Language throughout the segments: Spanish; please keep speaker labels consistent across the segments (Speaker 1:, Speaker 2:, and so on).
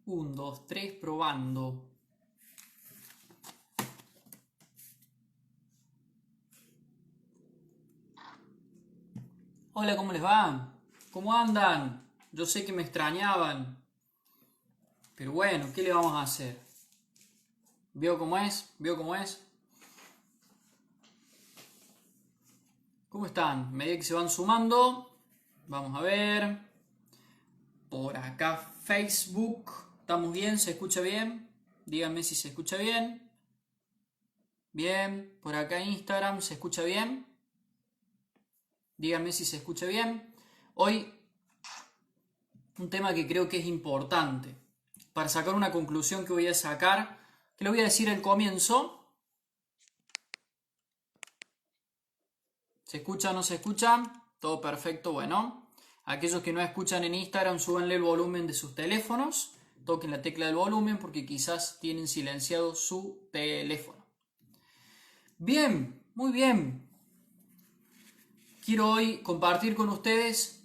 Speaker 1: 1, 2, 3, probando. Hola, ¿cómo les va? ¿Cómo andan? Yo sé que me extrañaban, pero bueno, ¿qué le vamos a hacer? ¿Vio cómo es? ¿Vio cómo es? ¿Cómo están? Medida que se van sumando, vamos a ver. Por acá Facebook, ¿estamos bien? ¿Se escucha bien? Díganme si se escucha bien. Bien, por acá Instagram, ¿se escucha bien? Díganme si se escucha bien. Hoy un tema que creo que es importante para sacar una conclusión que voy a sacar, que lo voy a decir al comienzo. ¿Se escucha o no se escucha? Todo perfecto, bueno. Aquellos que no escuchan en Instagram, súbanle el volumen de sus teléfonos. Toquen la tecla del volumen porque quizás tienen silenciado su teléfono. Bien, muy bien. Quiero hoy compartir con ustedes,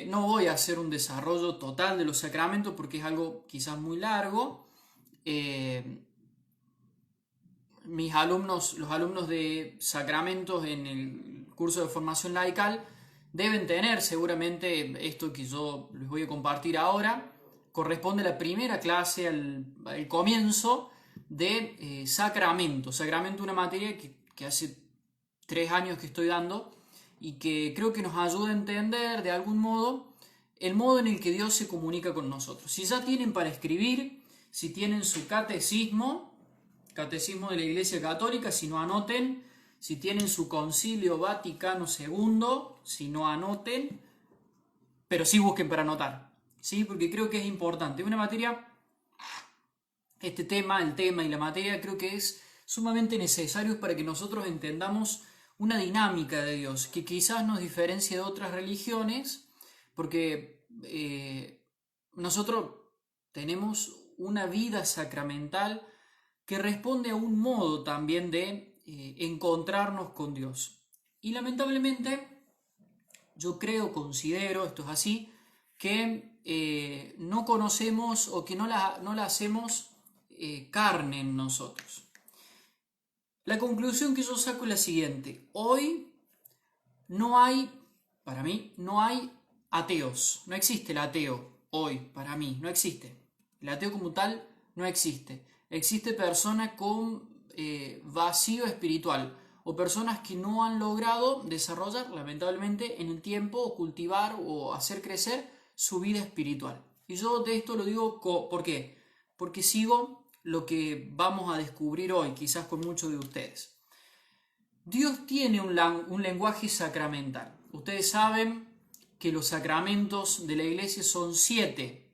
Speaker 1: no voy a hacer un desarrollo total de los sacramentos porque es algo quizás muy largo. Mis alumnos, los alumnos de sacramentos en el curso de formación laical, deben tener seguramente esto que yo les voy a compartir ahora. Corresponde a la primera clase, al comienzo de sacramento. Sacramento, una materia que hace 3 años que estoy dando y que creo que nos ayuda a entender de algún modo el modo en el que Dios se comunica con nosotros. Si ya tienen para escribir, si tienen su catecismo de la Iglesia Católica, si no anoten, si tienen su Concilio Vaticano II, si no anoten, pero sí busquen para anotar, ¿sí? Porque creo que es importante. Una materia, el tema y la materia creo que es sumamente necesario para que nosotros entendamos una dinámica de Dios que quizás nos diferencia de otras religiones, porque nosotros tenemos una vida sacramental que responde a un modo también de encontrarnos con Dios. Y lamentablemente yo considero, esto es así, que no conocemos o que no la hacemos carne en nosotros. La conclusión que yo saco es la siguiente. Hoy no hay, para mí, no hay ateos. No existe el ateo hoy, para mí, no existe. El ateo como tal no existe. Existe persona con vacío espiritual o personas que no han logrado desarrollar, lamentablemente, en el tiempo o cultivar o hacer crecer su vida espiritual. Y yo de esto lo digo, ¿por qué? Porque sigo lo que vamos a descubrir hoy, quizás con muchos de ustedes. Dios tiene un lenguaje sacramental. Ustedes saben que los sacramentos de la iglesia son 7.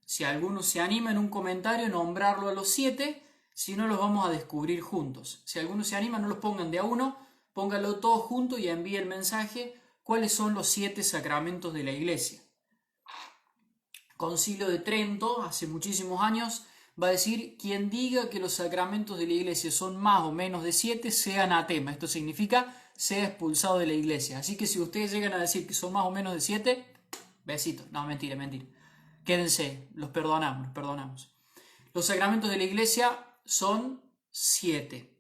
Speaker 1: Si alguno se anima en un comentario a nombrarlo a los 7, si no los vamos a descubrir juntos. Si alguno se anima, no los pongan de a uno, pónganlo todos juntos y envíe el mensaje cuáles son los 7 sacramentos de la iglesia. Concilio de Trento, hace muchísimos años, va a decir: quien diga que los sacramentos de la iglesia son más o menos de 7, sea anatema. Esto significa sea expulsado de la iglesia. Así que si ustedes llegan a decir que son más o menos de 7, besitos. No, mentira. Quédense, los perdonamos. Los sacramentos de la iglesia son 7.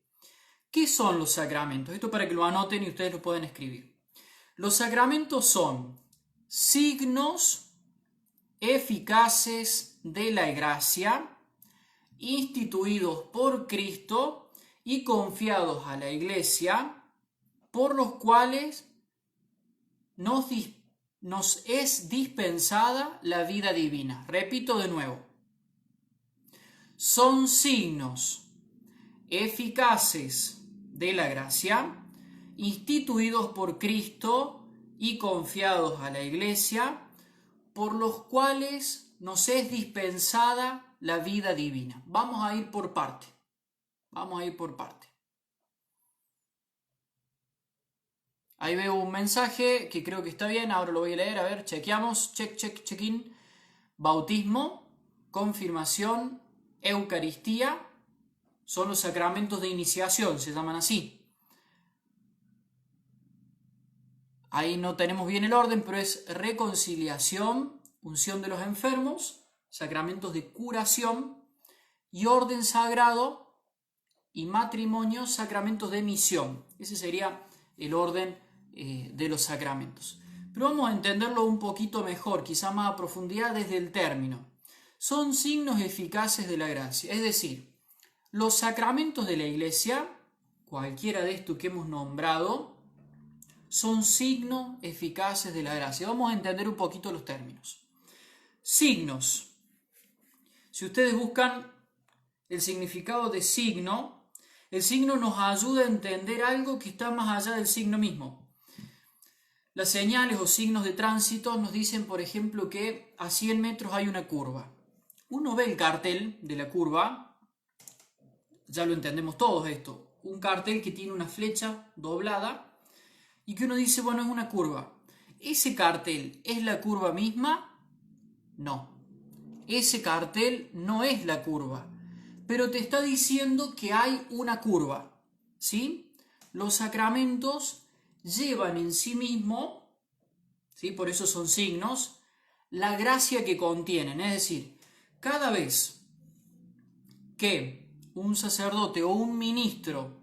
Speaker 1: ¿Qué son los sacramentos? Esto para que lo anoten y ustedes lo pueden escribir. Los sacramentos son signos eficaces de la gracia, instituidos por Cristo y confiados a la Iglesia, por los cuales nos es dispensada la vida divina. Repito de nuevo. Son signos eficaces de la gracia, instituidos por Cristo y confiados a la Iglesia, por los cuales nos es dispensada la vida divina. Vamos a ir por parte. Ahí veo un mensaje que creo que está bien, ahora lo voy a leer, a ver, chequeamos, check-in. Bautismo, confirmación, Eucaristía, son los sacramentos de iniciación, se llaman así. Ahí no tenemos bien el orden, pero es reconciliación, unción de los enfermos, sacramentos de curación, y orden sagrado y matrimonio, sacramentos de misión. Ese sería el orden de los sacramentos. Pero vamos a entenderlo un poquito mejor, quizá más a profundidad desde el término. Son signos eficaces de la gracia, es decir, los sacramentos de la Iglesia, cualquiera de estos que hemos nombrado, son signos eficaces de la gracia. Vamos a entender un poquito los términos. Signos. Si ustedes buscan el significado de signo, el signo nos ayuda a entender algo que está más allá del signo mismo. Las señales o signos de tránsito nos dicen, por ejemplo, que a 100 metros hay una curva. Uno ve el cartel de la curva, ya lo entendemos todos esto, un cartel que tiene una flecha doblada y que uno dice, bueno, es una curva. ¿Ese cartel es la curva misma? No. Ese cartel no es la curva, pero te está diciendo que hay una curva, ¿sí? Los sacramentos llevan en sí mismo, ¿sí? Por eso son signos, la gracia que contienen. Es decir, cada vez que un sacerdote o un ministro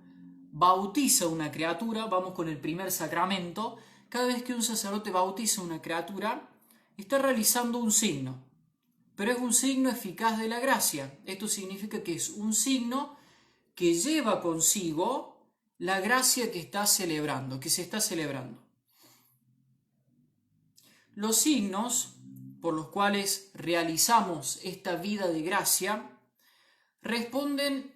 Speaker 1: bautiza una criatura, vamos con el primer sacramento, cada vez que un sacerdote bautiza una criatura, está realizando un signo. Pero es un signo eficaz de la gracia. Esto significa que es un signo que lleva consigo la gracia que está celebrando, que se está celebrando. Los signos por los cuales realizamos esta vida de gracia responden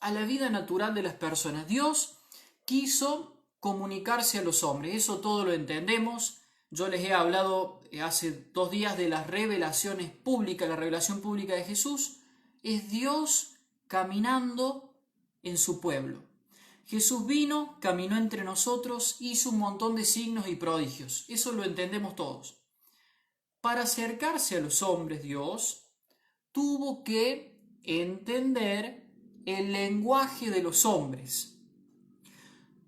Speaker 1: a la vida natural de las personas. Dios quiso comunicarse a los hombres, eso todo lo entendemos. Yo les he hablado hace 2 días de las revelaciones públicas, la revelación pública de Jesús. Es Dios caminando en su pueblo. Jesús vino, caminó entre nosotros, hizo un montón de signos y prodigios. Eso lo entendemos todos. Para acercarse a los hombres, Dios tuvo que entender el lenguaje de los hombres.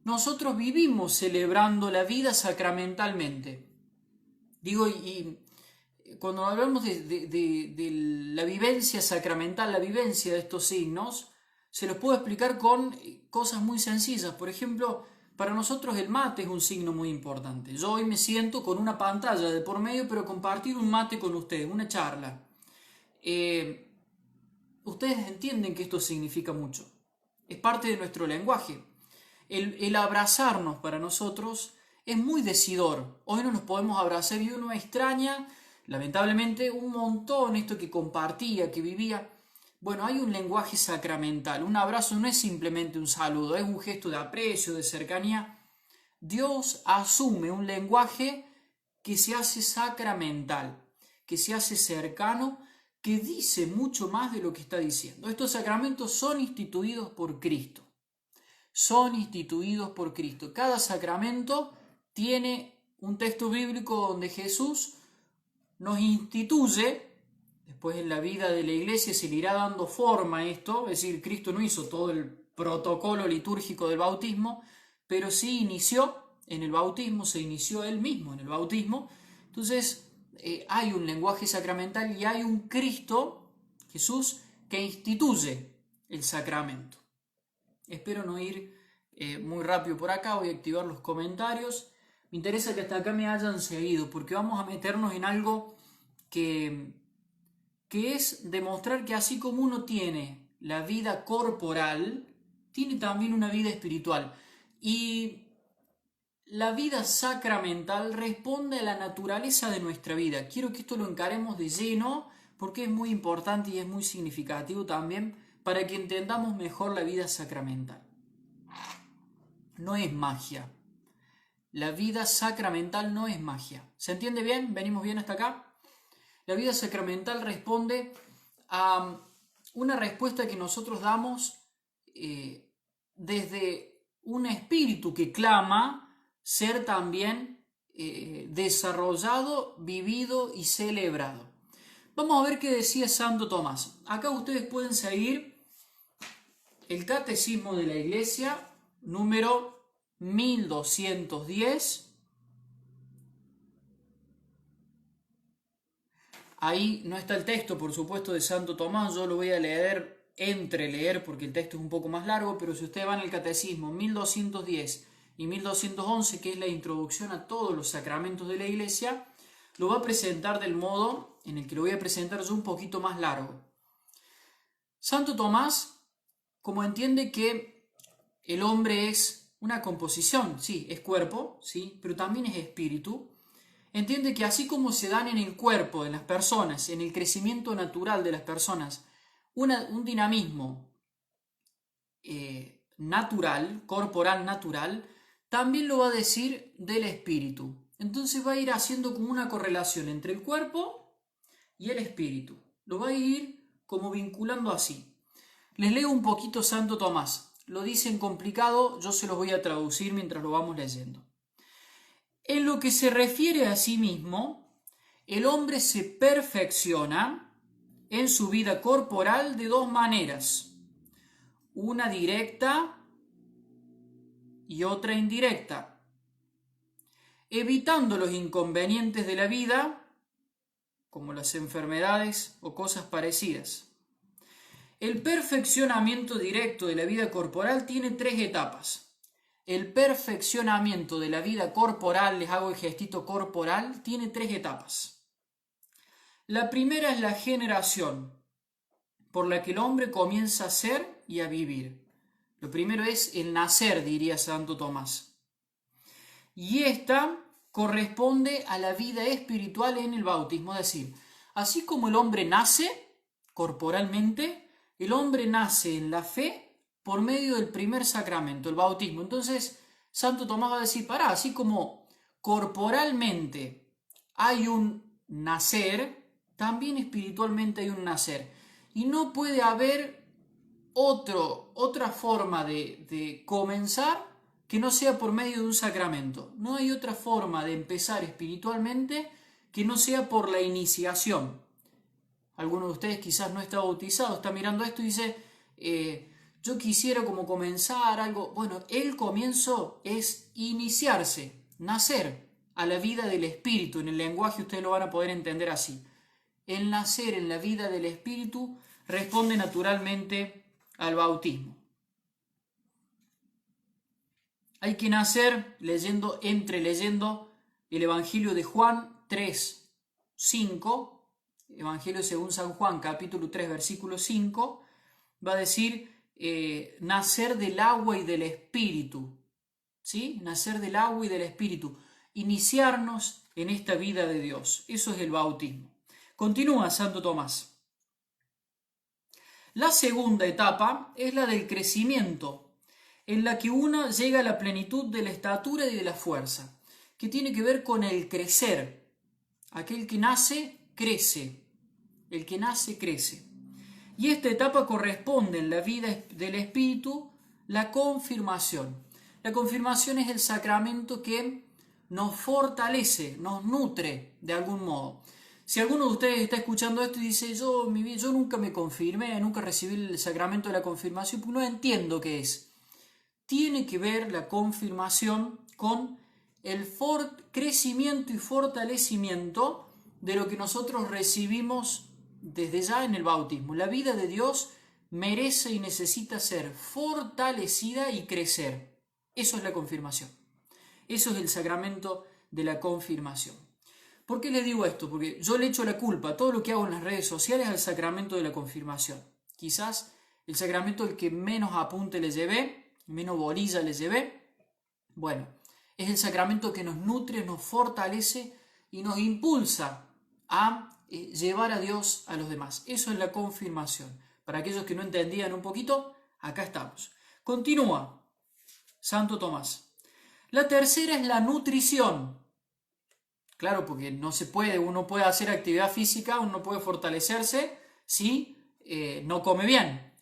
Speaker 1: Nosotros vivimos celebrando la vida sacramentalmente. Digo, y cuando hablamos de la vivencia sacramental, la vivencia de estos signos, se los puedo explicar con cosas muy sencillas. Por ejemplo, para nosotros el mate es un signo muy importante. Yo hoy me siento con una pantalla de por medio, pero compartir un mate con ustedes, una charla. Ustedes entienden que esto significa mucho. Es parte de nuestro lenguaje. El abrazarnos para nosotros es muy decidor. Hoy no nos podemos abrazar y uno extraña, lamentablemente, un montón esto que compartía, que vivía. Bueno, hay un lenguaje sacramental. Un abrazo no es simplemente un saludo, es un gesto de aprecio, de cercanía. Dios asume un lenguaje que se hace sacramental, que se hace cercano, que dice mucho más de lo que está diciendo. Estos sacramentos son instituidos por Cristo. Son instituidos por Cristo. Cada sacramento tiene un texto bíblico donde Jesús nos instituye. Después en la vida de la iglesia se le irá dando forma a esto, es decir, Cristo no hizo todo el protocolo litúrgico del bautismo, pero sí inició en el bautismo, se inició él mismo en el bautismo. Entonces hay un lenguaje sacramental y hay un Cristo, Jesús, que instituye el sacramento. Espero no ir muy rápido por acá, voy a activar los comentarios. Me interesa que hasta acá me hayan seguido, porque vamos a meternos en algo que es demostrar que así como uno tiene la vida corporal, tiene también una vida espiritual. Y la vida sacramental responde a la naturaleza de nuestra vida. Quiero que esto lo encaremos de lleno, porque es muy importante y es muy significativo también para que entendamos mejor la vida sacramental. No es magia. La vida sacramental no es magia. ¿Se entiende bien? ¿Venimos bien hasta acá? La vida sacramental responde a una respuesta que nosotros damos desde un espíritu que clama ser también desarrollado, vivido y celebrado. Vamos a ver qué decía Santo Tomás. Acá ustedes pueden seguir el Catecismo de la Iglesia, número 1210. Ahí no está el texto, por supuesto, de Santo Tomás, yo lo voy a leer, entreleer, porque el texto es un poco más largo, pero si usted va en el Catecismo 1210 y 1211, que es la introducción a todos los sacramentos de la Iglesia, lo va a presentar del modo en el que lo voy a presentar yo, un poquito más largo. Santo Tomás, como entiende que el hombre es una composición, sí, es cuerpo, sí, pero también es espíritu, entiende que así como se dan en el cuerpo de las personas, en el crecimiento natural de las personas, un dinamismo natural, corporal natural, también lo va a decir del espíritu. Entonces va a ir haciendo como una correlación entre el cuerpo y el espíritu. Lo va a ir como vinculando así. Les leo un poquito Santo Tomás. Lo dicen complicado, yo se los voy a traducir mientras lo vamos leyendo. En lo que se refiere a sí mismo, el hombre se perfecciona en su vida corporal de dos maneras, una directa y otra indirecta, evitando los inconvenientes de la vida, como las enfermedades o cosas parecidas. El perfeccionamiento directo de la vida corporal tiene tres etapas. El perfeccionamiento de la vida corporal, les hago el gestito corporal, tiene tres etapas. La primera es la generación, por la que el hombre comienza a ser y a vivir. Lo primero es el nacer, diría Santo Tomás. Y esta corresponde a la vida espiritual en el bautismo, es decir, así como el hombre nace corporalmente, el hombre nace en la fe por medio del primer sacramento, el bautismo. Entonces, Santo Tomás va a decir, así como corporalmente hay un nacer, también espiritualmente hay un nacer. Y no puede haber otra forma de comenzar que no sea por medio de un sacramento. No hay otra forma de empezar espiritualmente que no sea por la iniciación. Alguno de ustedes quizás no está bautizado, está mirando esto y dice, yo quisiera como comenzar algo. Bueno, el comienzo es iniciarse, nacer a la vida del Espíritu. En el lenguaje ustedes lo van a poder entender así. El nacer en la vida del Espíritu responde naturalmente al bautismo. Hay que nacer leyendo el Evangelio de Juan 3, 5, Evangelio según San Juan, capítulo 3, versículo 5, va a decir nacer del agua y del Espíritu, ¿sí? Nacer del agua y del Espíritu, iniciarnos en esta vida de Dios. Eso es el bautismo. Continúa Santo Tomás. La segunda etapa es la del crecimiento, en la que uno llega a la plenitud de la estatura y de la fuerza, que tiene que ver con el crecer. Aquel que nace, crece. El que nace, crece. Y esta etapa corresponde en la vida del Espíritu, la confirmación. La confirmación es el sacramento que nos fortalece, nos nutre de algún modo. Si alguno de ustedes está escuchando esto y dice, yo nunca me confirmé, nunca recibí el sacramento de la confirmación, pues no entiendo qué es. Tiene que ver la confirmación con el crecimiento y fortalecimiento de lo que nosotros recibimos desde ya en el bautismo. La vida de Dios merece y necesita ser fortalecida y crecer. Eso es la confirmación. Eso es el sacramento de la confirmación. ¿Por qué les digo esto? Porque yo le echo la culpa a todo lo que hago en las redes sociales al sacramento de la confirmación. Quizás el sacramento al que menos apunte le llevé, menos bolilla le llevé. Bueno, es el sacramento que nos nutre, nos fortalece y nos impulsa a llevar a Dios a los demás. Eso es la confirmación. Para aquellos que no entendían un poquito, acá estamos. Continúa Santo Tomás. La tercera es la nutrición. Claro, porque no se puede, uno puede hacer actividad física, uno puede fortalecerse si no come bien.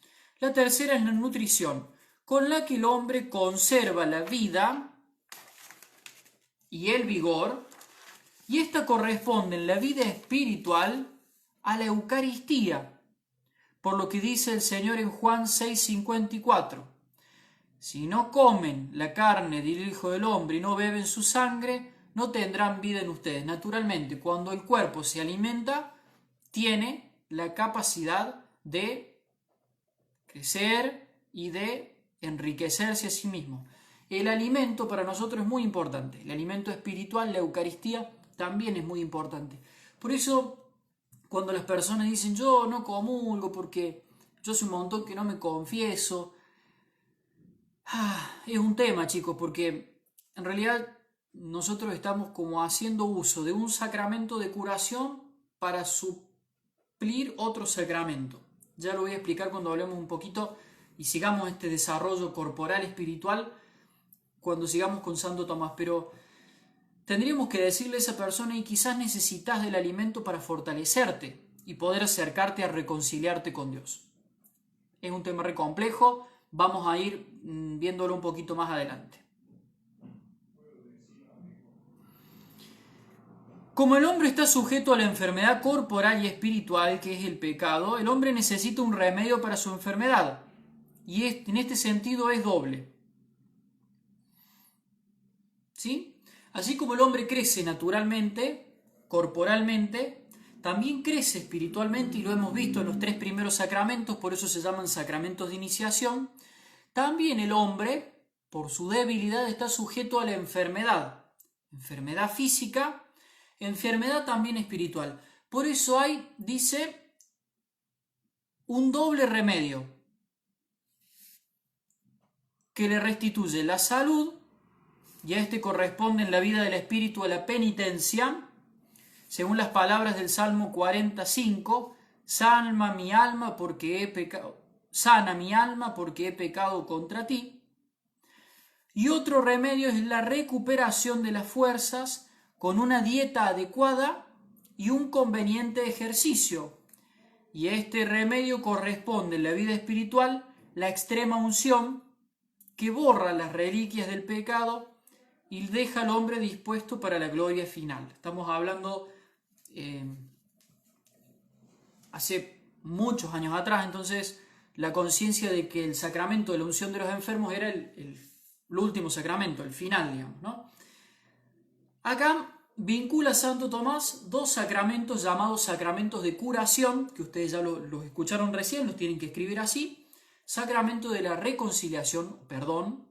Speaker 1: La tercera es la nutrición, con la que el hombre conserva la vida y el vigor, y esta corresponde en la vida espiritual a la Eucaristía, por lo que dice el Señor en Juan 6:54. Si no comen la carne del Hijo del Hombre y no beben su sangre, no tendrán vida en ustedes. Naturalmente, cuando el cuerpo se alimenta, tiene la capacidad de crecer y de enriquecerse a sí mismo. El alimento para nosotros es muy importante. El alimento espiritual, la Eucaristía, también es muy importante. Por eso, cuando las personas dicen yo no comulgo porque yo soy un montón que no me confieso, es un tema, chicos, porque en realidad nosotros estamos como haciendo uso de un sacramento de curación para suplir otro sacramento. Ya lo voy a explicar cuando hablemos un poquito y sigamos este desarrollo corporal espiritual cuando sigamos con Santo Tomás, pero tendríamos que decirle a esa persona y quizás necesitas del alimento para fortalecerte y poder acercarte a reconciliarte con Dios. Es un tema re complejo, vamos a ir viéndolo un poquito más adelante. Como el hombre está sujeto a la enfermedad corporal y espiritual, que es el pecado, el hombre necesita un remedio para su enfermedad. Y en este sentido es doble. ¿Sí? Así como el hombre crece naturalmente, corporalmente, también crece espiritualmente, y lo hemos visto en los 3 primeros sacramentos, por eso se llaman sacramentos de iniciación. También el hombre, por su debilidad, está sujeto a la enfermedad. Enfermedad física, enfermedad también espiritual. Por eso hay, dice, un doble remedio que le restituye la salud, y a este corresponde en la vida del espíritu a la penitencia, según las palabras del Salmo 45, sana mi alma porque he pecado contra ti. Y otro remedio es la recuperación de las fuerzas con una dieta adecuada y un conveniente ejercicio. Y a este remedio corresponde en la vida espiritual la extrema unción que borra las reliquias del pecado y deja al hombre dispuesto para la gloria final. Estamos hablando hace muchos años atrás, entonces la conciencia de que el sacramento de la unción de los enfermos era el último sacramento, el final, digamos, ¿no? Acá vincula Santo Tomás 2 sacramentos llamados sacramentos de curación, que ustedes ya los escucharon recién, los tienen que escribir así: sacramento de la reconciliación, perdón,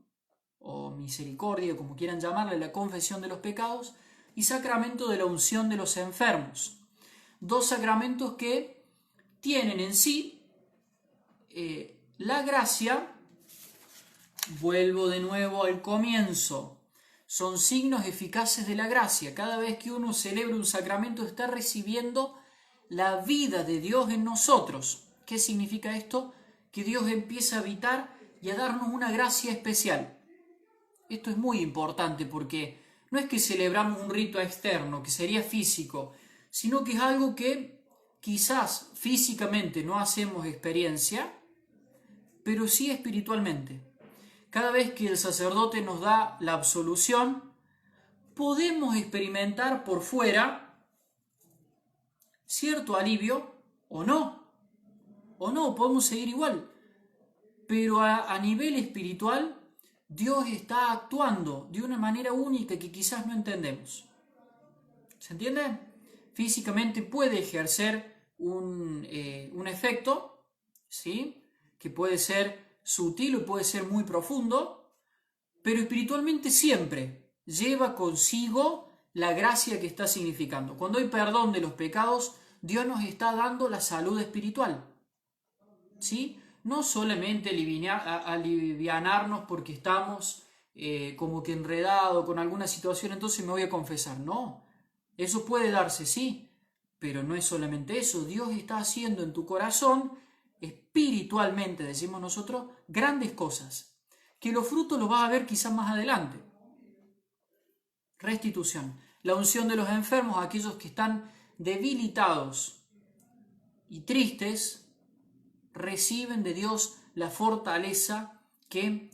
Speaker 1: o misericordia, como quieran llamarle, la confesión de los pecados, y sacramento de la unción de los enfermos. 2 sacramentos que tienen en sí la gracia. Vuelvo de nuevo al comienzo. Son signos eficaces de la gracia. Cada vez que uno celebra un sacramento está recibiendo la vida de Dios en nosotros. ¿Qué significa esto? Que Dios empieza a habitar y a darnos una gracia especial. Esto es muy importante porque no es que celebramos un rito externo, que sería físico, sino que es algo que quizás físicamente no hacemos experiencia, pero sí espiritualmente. Cada vez que el sacerdote nos da la absolución, podemos experimentar por fuera cierto alivio o no, podemos seguir igual, pero a nivel espiritual Dios está actuando de una manera única que quizás no entendemos. ¿Se entiende? Físicamente puede ejercer un efecto, ¿sí?, que puede ser sutil o puede ser muy profundo, pero espiritualmente siempre lleva consigo la gracia que está significando. Cuando hay perdón de los pecados, Dios nos está dando la salud espiritual, ¿sí? No solamente alivianarnos porque estamos como que enredados con alguna situación, entonces me voy a confesar. No, eso puede darse, sí, pero no es solamente eso. Dios está haciendo en tu corazón espiritualmente, decimos nosotros, grandes cosas, que los frutos los vas a ver quizás más adelante. Restitución, la unción de los enfermos, aquellos que están debilitados y tristes, reciben de Dios la fortaleza que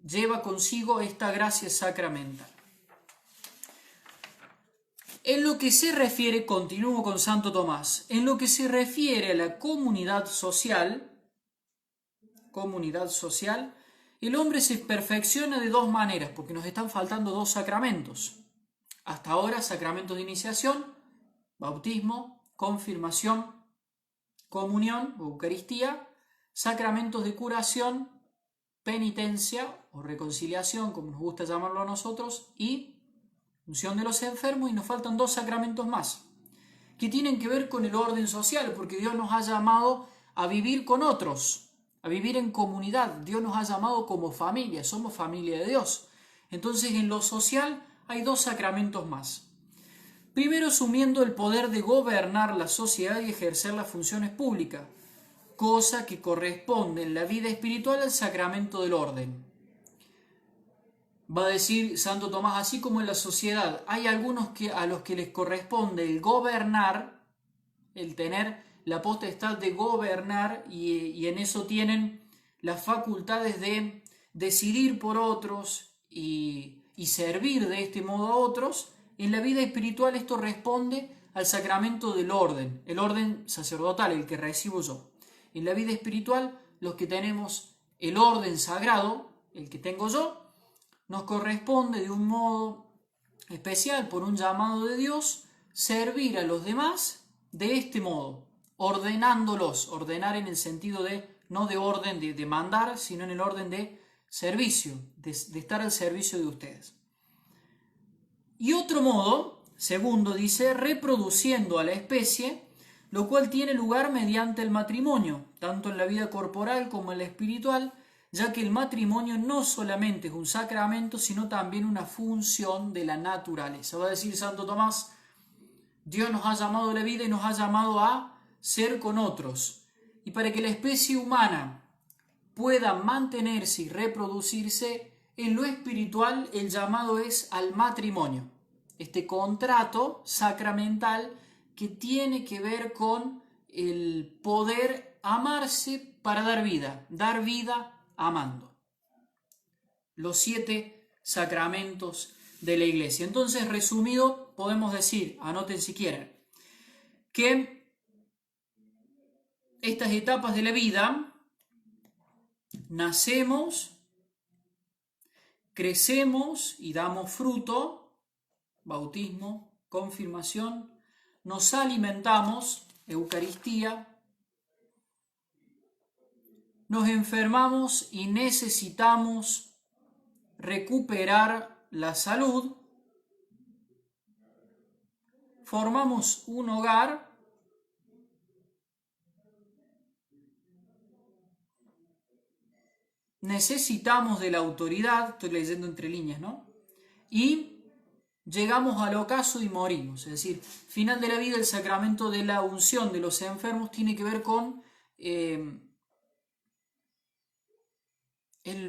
Speaker 1: lleva consigo esta gracia sacramental. En lo que se refiere, continúo con Santo Tomás, en lo que se refiere a la comunidad social, el hombre se perfecciona de 2 maneras, porque nos están faltando 2 sacramentos. Hasta ahora, sacramentos de iniciación bautismo, confirmación, comunión o Eucaristía, sacramentos de curación, penitencia o reconciliación, como nos gusta llamarlo a nosotros, y unción de los enfermos, y nos faltan 2 sacramentos más, que tienen que ver con el orden social, porque Dios nos ha llamado a vivir con otros, a vivir en comunidad. Dios nos ha llamado como familia, somos familia de Dios. Entonces, en lo social hay 2 sacramentos más. Primero, asumiendo el poder de gobernar la sociedad y ejercer las funciones públicas, cosa que corresponde en la vida espiritual al sacramento del orden. Va a decir Santo Tomás, así como en la sociedad hay algunos a los que les corresponde el gobernar, el tener la potestad de gobernar, y en eso tienen las facultades de decidir por otros y servir de este modo a otros. En la vida espiritual esto responde al sacramento del orden, el orden sacerdotal, el que recibo yo. En la vida espiritual, los que tenemos el orden sagrado, el que tengo yo, nos corresponde de un modo especial, por un llamado de Dios, servir a los demás de este modo, ordenándolos, ordenar en el sentido de, no de orden de mandar, sino en el orden de servicio, de estar al servicio de ustedes. Y otro modo, segundo, dice, reproduciendo a la especie, lo cual tiene lugar mediante el matrimonio, tanto en la vida corporal como en la espiritual, ya que el matrimonio no solamente es un sacramento, sino también una función de la naturaleza. Va a decir Santo Tomás, Dios nos ha llamado a la vida y nos ha llamado a ser con otros. Y para que la especie humana pueda mantenerse y reproducirse, en lo espiritual el llamado es al matrimonio. Este contrato sacramental que tiene que ver con el poder amarse para dar vida amando. Los 7 sacramentos de la Iglesia. Entonces, resumido, podemos decir, anoten si quieren, que estas etapas de la vida, nacemos, crecemos y damos fruto, bautismo, confirmación, nos alimentamos, Eucaristía, nos enfermamos y necesitamos recuperar la salud, formamos un hogar, necesitamos de la autoridad, estoy leyendo entre líneas, ¿no? Y llegamos al ocaso y morimos, es decir, final de la vida. El sacramento de la unción de los enfermos tiene que ver con el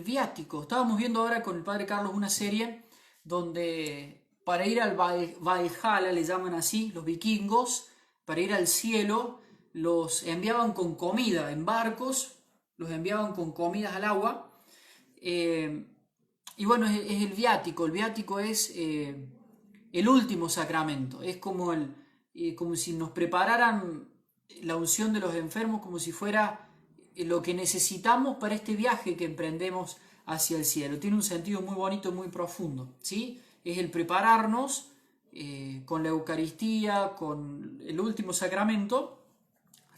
Speaker 1: viático. Estábamos viendo ahora con el padre Carlos una serie donde para ir al Valhalla, le llaman así, los vikingos, para ir al cielo, los enviaban con comida en barcos, los enviaban con comidas al agua, y bueno, es el viático. El viático es el último sacramento, es como, como si nos prepararan la unción de los enfermos, como si fuera lo que necesitamos para este viaje que emprendemos hacia el cielo. Tiene un sentido muy bonito, muy profundo, ¿sí? Es el prepararnos con la Eucaristía, con el último sacramento,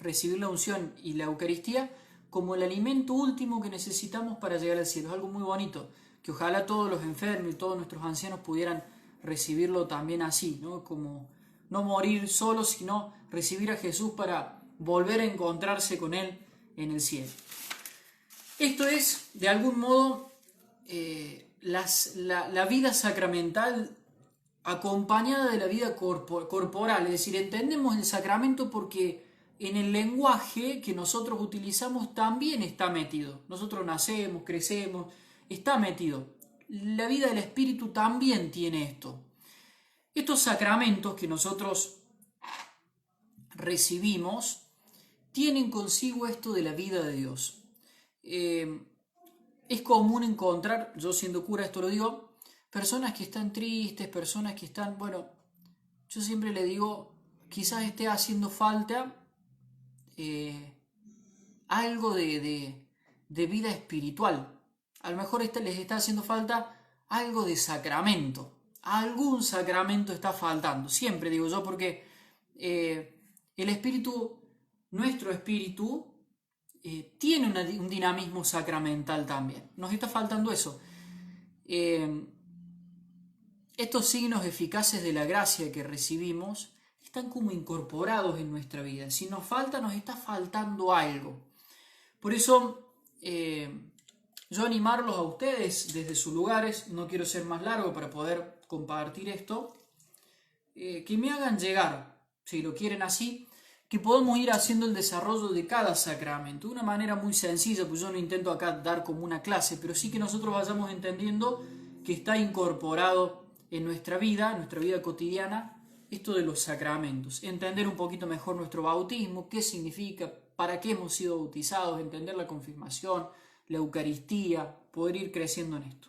Speaker 1: recibir la unción y la Eucaristía como el alimento último que necesitamos para llegar al cielo. Es algo muy bonito, que ojalá todos los enfermos y todos nuestros ancianos pudieran recibirlo también así, ¿no? Como no morir solos, sino recibir a Jesús para volver a encontrarse con Él en el cielo. Esto es, de algún modo, la vida sacramental acompañada de la vida corporal, es decir, entendemos el sacramento porque en el lenguaje que nosotros utilizamos también está metido. Nosotros nacemos, crecemos, está metido. La vida del Espíritu también tiene esto. Estos sacramentos que nosotros recibimos tienen consigo esto de la vida de Dios. Es común encontrar, yo siendo cura esto lo digo, personas que están tristes, personas que están, bueno, yo siempre le digo, quizás esté haciendo falta algo de vida espiritual. A lo mejor les está haciendo falta algo de sacramento. Algún sacramento está faltando. Siempre digo yo, porque el espíritu, nuestro espíritu, tiene un dinamismo sacramental también. Nos está faltando eso. Estos signos eficaces de la gracia que recibimos están como incorporados en nuestra vida. Si nos falta, nos está faltando algo. Por eso, yo animarlos a ustedes desde sus lugares, no quiero ser más largo para poder compartir esto, que me hagan llegar, si lo quieren así, que podamos ir haciendo el desarrollo de cada sacramento de una manera muy sencilla, pues yo no intento acá dar como una clase, pero sí que nosotros vayamos entendiendo que está incorporado en nuestra vida cotidiana, esto de los sacramentos, entender un poquito mejor nuestro bautismo, qué significa, para qué hemos sido bautizados, entender la confirmación, la Eucaristía, poder ir creciendo en esto.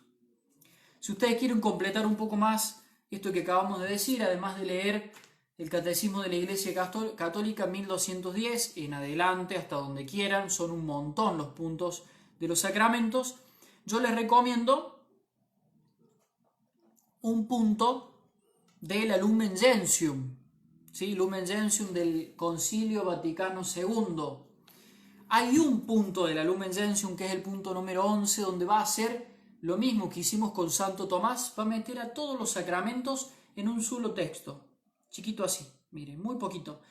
Speaker 1: Si ustedes quieren completar un poco más esto que acabamos de decir, además de leer el Catecismo de la Iglesia Católica 1210 en adelante, hasta donde quieran, son un montón los puntos de los sacramentos, yo les recomiendo un punto de la Lumen Gentium, ¿sí? Lumen Gentium del Concilio Vaticano II. Hay un punto de la Lumen Gentium que es el punto número 11, donde va a ser lo mismo que hicimos con Santo Tomás, va a meter a todos los sacramentos en un solo texto, chiquito así, miren, muy poquito,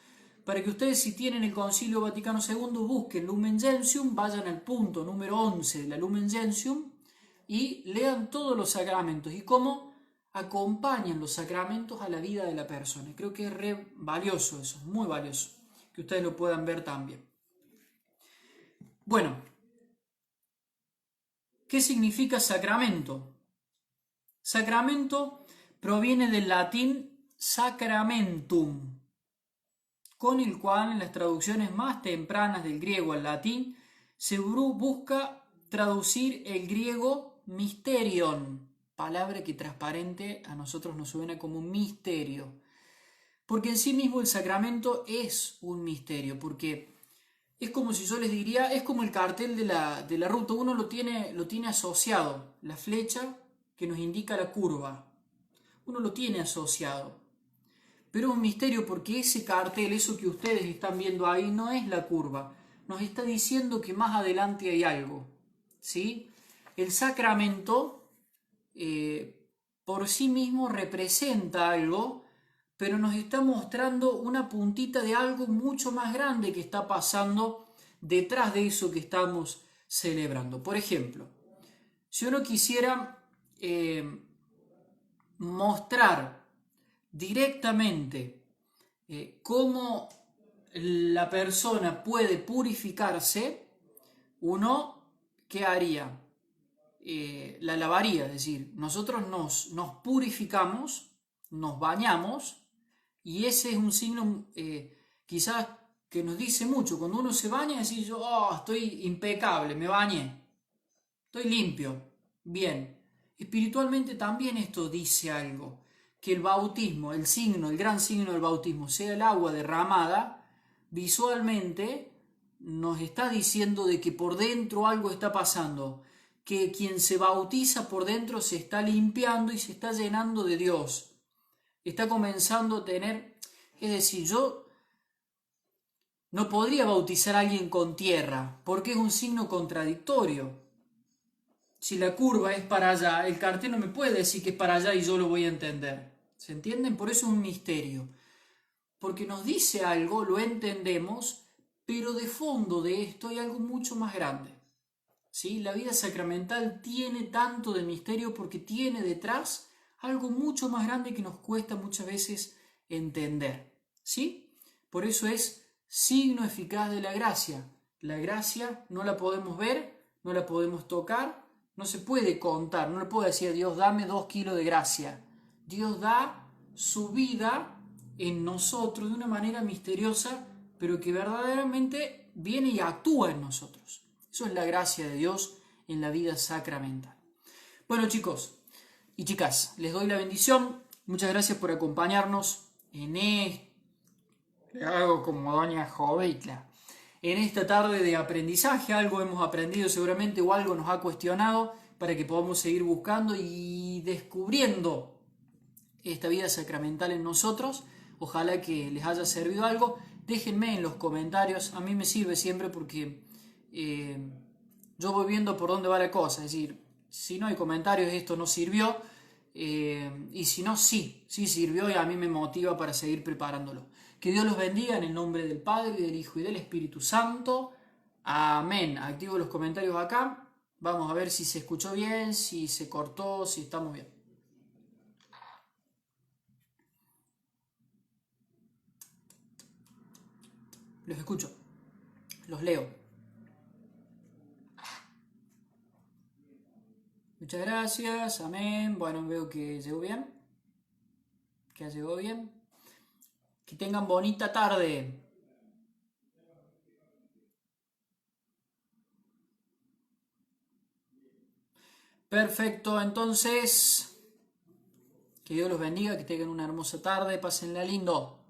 Speaker 1: para que ustedes, si tienen el Concilio Vaticano II, busquen Lumen Gentium, vayan al punto número 11 de la Lumen Gentium y lean todos los sacramentos y cómo acompañan los sacramentos a la vida de la persona. Creo que es re valioso eso, muy valioso, que ustedes lo puedan ver también. Bueno, ¿qué significa sacramento? Sacramento proviene del latín sacramentum, con el cual en las traducciones más tempranas del griego al latín se busca traducir el griego mysterion, palabra que transparente a nosotros nos suena como un misterio, porque en sí mismo el sacramento es un misterio, porque es como si yo les diría, es como el cartel de la ruta, uno lo tiene asociado, la flecha que nos indica la curva, uno lo tiene asociado, pero es un misterio porque ese cartel, eso que ustedes están viendo ahí, no es la curva, nos está diciendo que más adelante hay algo, ¿sí? El sacramento por sí mismo representa algo, pero nos está mostrando una puntita de algo mucho más grande que está pasando detrás de eso que estamos celebrando. Por ejemplo, si uno quisiera mostrar directamente cómo la persona puede purificarse, uno, ¿qué haría? La lavaría, es decir, nosotros nos purificamos, nos bañamos, y ese es un signo quizás que nos dice mucho. Cuando uno se baña, decir yo, oh, estoy impecable, me bañé, estoy limpio, bien. Espiritualmente también esto dice algo, que el bautismo, el signo, el gran signo del bautismo, sea el agua derramada, visualmente nos está diciendo de que por dentro algo está pasando, que quien se bautiza por dentro se está limpiando y se está llenando de Dios, está comenzando a tener, es decir, yo no podría bautizar a alguien con tierra, porque es un signo contradictorio. Si la curva es para allá, el cartel no me puede decir que es para allá y yo lo voy a entender. ¿Se entienden? Por eso es un misterio. Porque nos dice algo, lo entendemos, pero de fondo de esto hay algo mucho más grande. ¿Sí? La vida sacramental tiene tanto de misterio porque tiene detrás algo mucho más grande que nos cuesta muchas veces entender. ¿Sí? Por eso es signo eficaz de la gracia. La gracia no la podemos ver, no la podemos tocar, no se puede contar, no le puedo decir a Dios, dame 2 kilos de gracia. Dios da su vida en nosotros de una manera misteriosa, pero que verdaderamente viene y actúa en nosotros. Eso es la gracia de Dios en la vida sacramental. Bueno, chicos y chicas, les doy la bendición. Muchas gracias por acompañarnos en algo como doña Joveitla. En esta tarde de aprendizaje, algo hemos aprendido seguramente o algo nos ha cuestionado para que podamos seguir buscando y descubriendo esta vida sacramental en nosotros. Ojalá que les haya servido algo. Déjenme en los comentarios, a mí me sirve siempre porque yo voy viendo por dónde va la cosa. Es decir, si no hay comentarios esto no sirvió, y si no, sí sirvió y a mí me motiva para seguir preparándolo. Que Dios los bendiga en el nombre del Padre, del Hijo y del Espíritu Santo. Amén. Activo los comentarios acá. Vamos a ver si se escuchó bien, si se cortó, si estamos bien. Los escucho, los leo. Muchas gracias, amén. Bueno, veo que llegó bien. Que llegó bien. Que tengan bonita tarde. Perfecto, entonces, que Dios los bendiga, que tengan una hermosa tarde, pásenla lindo.